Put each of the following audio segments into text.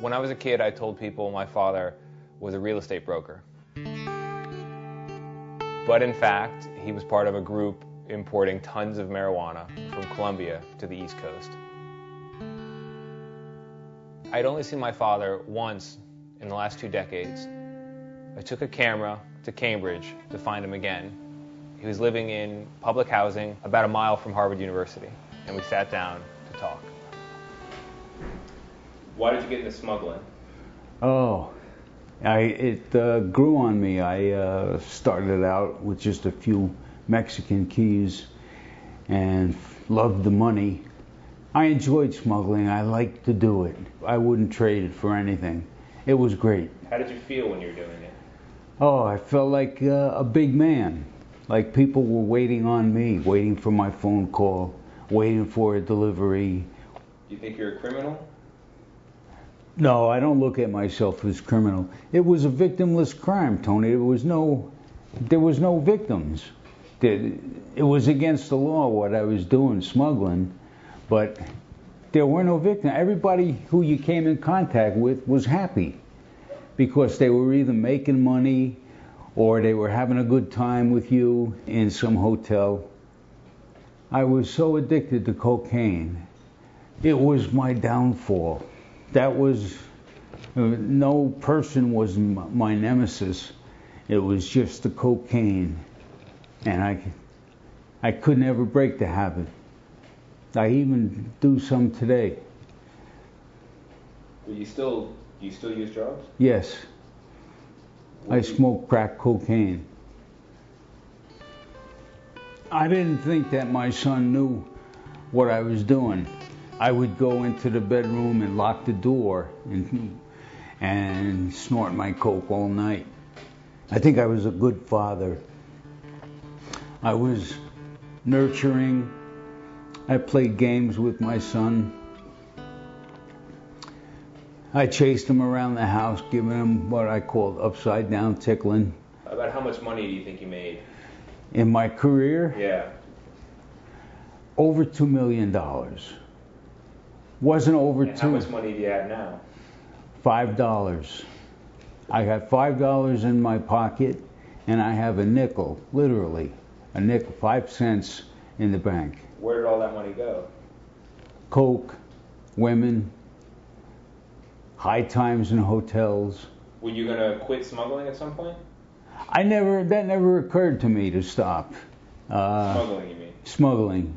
When I was a kid, I told people my father was a real estate broker. But in fact, he was part of a group importing tons of marijuana from Colombia to the East Coast. I'd only seen my father once in the last 2 decades. I took a camera to Cambridge to find him again. He was living in public housing about a mile from Harvard University, and we sat down to talk. Why did you get into smuggling? It grew on me. I started out with just a few Mexican keys and loved the money. I enjoyed smuggling. I liked to do it. I wouldn't trade it for anything. It was great. How did you feel when you were doing it? I felt like a big man. Like people were waiting on me, waiting for my phone call, waiting for a delivery. Do you think you're a criminal? No, I don't look at myself as criminal. It was a victimless crime, Tony. There was no victims. It was against the law what I was doing, smuggling, but there were no victims. Everybody who you came in contact with was happy because they were either making money or they were having a good time with you in some hotel. I was so addicted to cocaine. It was my downfall. No person was my nemesis. It was just the cocaine. And I could never break the habit. I even do some today. Do you still use drugs? Yes. I smoke crack cocaine. I didn't think that my son knew what I was doing. I would go into the bedroom and lock the door and snort my coke all night. I think I was a good father. I was nurturing. I played games with my son. I chased him around the house, giving him what I called upside down tickling. About how much money do you think you made? In my career? Yeah. Over $2 million. Wasn't over and how much money do you have now? $5. I got $5 in my pocket, and I have a nickel, literally, a nickel, 5 cents in the bank. Where did all that money go? Coke, women, high times in hotels. Were you going to quit smuggling at some point? That never occurred to me to stop. Smuggling, you mean? Smuggling.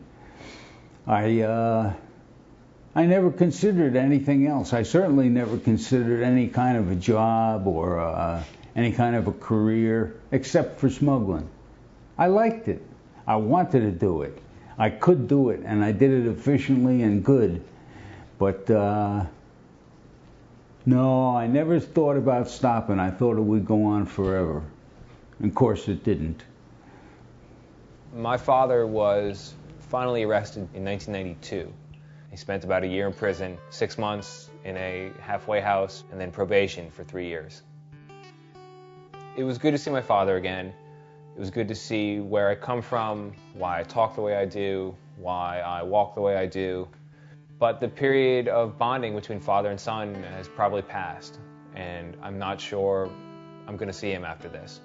I never considered anything else. I certainly never considered any kind of a job or any kind of a career except for smuggling. I liked it. I wanted to do it. I could do it, and I did it efficiently and good. But no, I never thought about stopping. I thought it would go on forever. Of course, it didn't. My father was finally arrested in 1992. He spent about a year in prison, 6 months in a halfway house, and then probation for 3 years. It was good to see my father again. It was good to see where I come from, why I talk the way I do, why I walk the way I do. But the period of bonding between father and son has probably passed, and I'm not sure I'm going to see him after this.